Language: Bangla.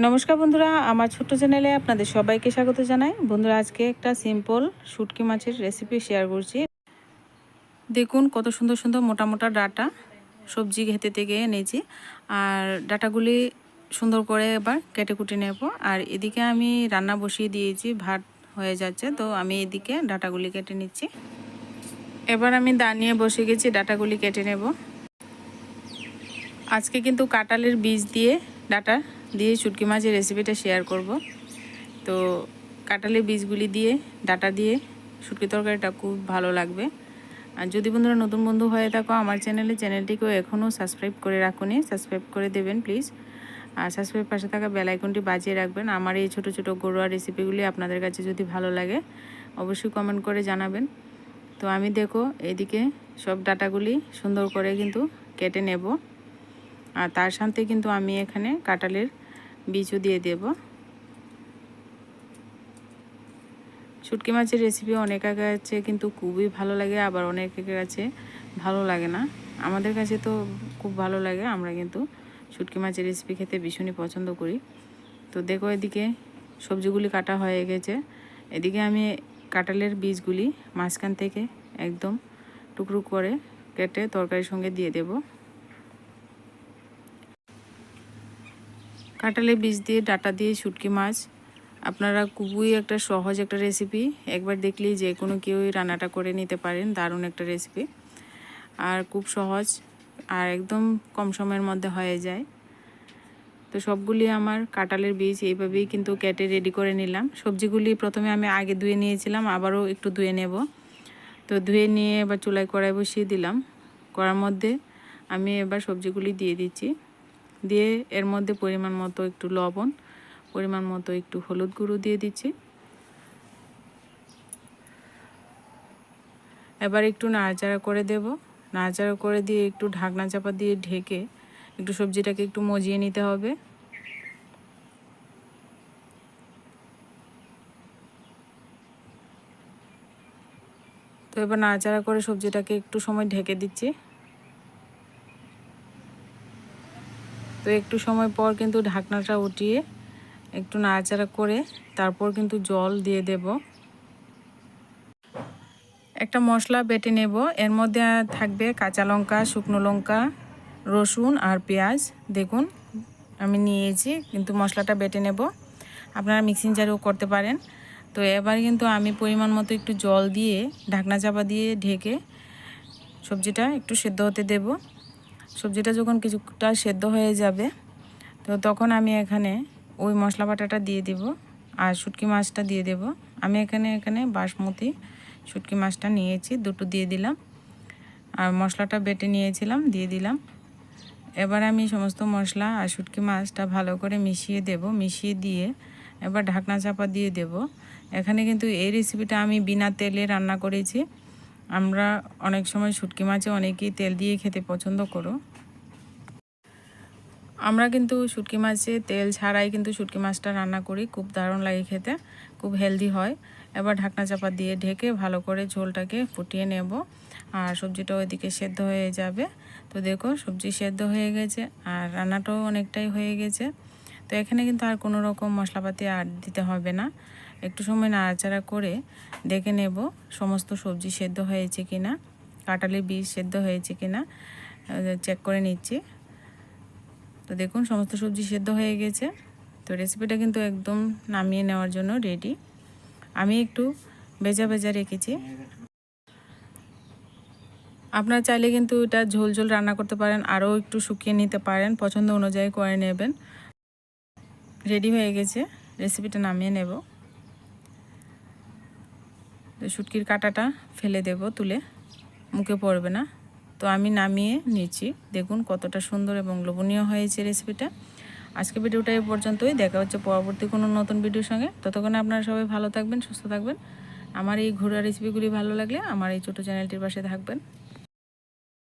নমস্কার বন্ধুরা, আমার ছোট্ট চ্যানেলে আপনাদের সবাইকে স্বাগত জানাই। বন্ধুরা, আজকে একটা সিম্পল শুটকি মাছের রেসিপি শেয়ার করছি। দেখুন কত সুন্দর সুন্দর মোটা মোটা ডাটা সবজি খেতে থেকে এনেছি। আর ডাটাগুলি সুন্দর করে এবার কেটে কুটে নেব। আর এদিকে আমি রান্না বসিয়ে দিয়েছি, ভাত হয়ে যাচ্ছে, তো আমি এদিকে ডাটাগুলি কেটে নিচ্ছি। এবার আমি দা নিয়ে বসে গেছি, ডাটাগুলি কেটে নেব। আজকে কিন্তু কাঁঠালের বীজ দিয়ে ডাটা দিয়ে শুটকি মাছের রেসিপিটা শেয়ার করব। তো কাঁঠালের বীজগুলি দিয়ে ডাটা দিয়ে শুটকি তরকারিটা খুব ভালো লাগবে। আর যদি বন্ধুরা নতুন বন্ধু হয়ে থাকো আমার চ্যানেলটিকেও এখনও সাবস্ক্রাইব করে রাখুনি, সাবস্ক্রাইব করে দেবেন প্লিজ। আর সাবস্ক্রাইব পাশে থাকা বেল আইকনটি বাজিয়ে রাখবেন। আমার এই ছোট ছোট ঘরোয়া রেসিপিগুলি আপনাদের কাছে যদি ভালো লাগে অবশ্যই কমেন্ট করে জানাবেন। তো আমি দেখো এদিকে সব ডাটাগুলি সুন্দর করে কিন্তু কেটে নেব। আর তার সাথে কিন্তু আমি এখানে কাঁঠালের বীজও দিয়ে দেব। শুটকি মাছের রেসিপি অনেকের কাছে কিন্তু খুবই ভালো লাগে, আবার অনেকের কাছে ভালো লাগে না। আমাদের কাছে তো খুব ভালো লাগে, আমরা কিন্তু শুটকি মাছের রেসিপি খেতে ভীষণই পছন্দ করি। তো দেখো এদিকে সবজিগুলি কাটা হয়ে গেছে। এদিকে আমি কাঁঠালের বীজগুলি মাঝখান থেকে একদম টুকরো করে কেটে তরকারির সঙ্গে দিয়ে দেব। কাঁঠালের বীজ দিয়ে ডাটা দিয়ে শুটকি মাছ আপনারা খুবই একটা সহজ একটা রেসিপি, একবার দেখলেই যে কোনো কেউই রান্নাটা করে নিতে পারেন। দারুণ একটা রেসিপি আর খুব সহজ, আর একদম কম সময়ের মধ্যে হয়ে যায়। তো সবগুলি আমার কাঁঠালের বীজ এইভাবেই কিন্তু কেটে রেডি করে নিলাম। সবজিগুলি প্রথমে আমি আগে ধুয়ে নিয়েছিলাম, আবারও একটু ধুয়ে নেব। তো ধুয়ে নিয়ে এবার চুলায় কড়াই বসিয়ে দিলাম। কড়ার মধ্যে আমি এবার সবজিগুলি দিয়ে দিচ্ছি, দিয়ে এর মধ্যে পরিমাণ মতো একটু লবণ, পরিমাণ মতো একটু হলুদ গুঁড়ো দিয়ে দিচ্ছি। এবার একটু নাড়াচাড়া করে দেব। নাড়াচাড়া করে দিয়ে একটু ঢাকনা চাপা দিয়ে ঢেকে একটু সবজিটাকে একটু মজিয়ে নিতে হবে। তো এবার নাড়াচাড়া করে সবজিটাকে একটু সময় ঢেকে দিচ্ছি। তো একটু সময় পর কিন্তু ঢাকনাটা উঠিয়ে একটু নাড়াচাড়া করে তারপর কিন্তু জল দিয়ে দেব। একটা মশলা বেটে নেব, এর মধ্যে থাকবে কাঁচা লঙ্কা, শুকনো লঙ্কা, রসুন আর পেঁয়াজ। দেখুন আমি নিয়েছি, কিন্তু মশলাটা বেটে নেব, আপনারা মিক্সিং জারেও করতে পারেন। তো এবার কিন্তু আমি পরিমাণ মতো একটু জল দিয়ে ঢাকনা চাপা দিয়ে ঢেকে সবজিটা একটু সেদ্ধ হতে দেব। সবজিটা যখন কিছুটা সেদ্ধ হয়ে যাবে তো তখন আমি এখানে ওই মশলা বাটাটা দিয়ে দেব আর শুটকি মাছটা দিয়ে দেব। আমি এখানে বাসমতি শুটকি মাছটা নিয়েছি, দুটো দিয়ে দিলাম। আর মশলাটা বেটে নিয়েছিলাম দিয়ে দিলাম। এবার আমি সমস্ত মশলা আর শুটকি মাছটা ভালো করে মিশিয়ে দেব। মিশিয়ে দিয়ে এবার ঢাকনা চাপা দিয়ে দেব। এখানে কিন্তু এই রেসিপিটা আমি বিনা তেলে রান্না করেছি। আমরা অনেক সময় শুটকি মাছে অনেকেই তেল দিয়ে খেতে পছন্দ করো। আমরা কিন্তু শুটকি মাছে তেল ছাড়াই কিন্তু শুটকি মাছটা রান্না করি, খুব দারুণ লাগে খেতে, খুব হেলদি হয়। এবার ঢাকনা চাপা দিয়ে ঢেকে ভালো করে ঝোলটাকে ফুটিয়ে নেব। আর সবজিটা ওইদিকে সেদ্ধ হয়ে যাবে। তো দেখো সবজি সেদ্ধ হয়ে গেছে আর রান্নাটাও অনেকটাই হয়ে গেছে। তো এখানে কিন্তু আর কোনো রকম মশলাপাতি আর দিতে হবে না। একটু সময় নাড়াচাড়া করে দেখে নেব সমস্ত সবজি সেদ্ধ হয়েছে কিনা, কাঁঠালের বীজ সেদ্ধ হয়েছে কিনা চেক করে নিচ্ছি। তো দেখুন সমস্ত সবজি সেদ্ধ হয়ে গেছে। তো রেসিপিটা কিন্তু একদম নামিয়ে নেওয়ার জন্য রেডি। আমি একটু ভেজা ভেজা রেখেছি, আপনারা চাইলে কিন্তু এটা ঝোল ঝোল রান্না করতে পারেন, আরও একটু শুকিয়ে নিতে পারেন, পছন্দ অনুযায়ী করে নেবেন। রেডি হয়ে গেছে, রেসিপিটা নামিয়ে নেব। তো শুটকির কাঁটাটা ফেলে দেব, তুলে মুখে পড়বে না। তো আমি নামিয়ে নিচ্ছি। দেখুন কতটা সুন্দর এবং লোভনীয় হয়েছে রেসিপিটা। আজকে ভিডিওটা এই পর্যন্তই, দেখা হচ্ছে পরবর্তী কোনো নতুন ভিডিওর সঙ্গে। ততক্ষণে আপনারা সবাই ভালো থাকবেন, সুস্থ থাকবেন। আমার এই ঘরোয়া রেসিপিগুলি ভালো লাগলে আমার এই ছোটো চ্যানেলটির পাশে থাকবেন।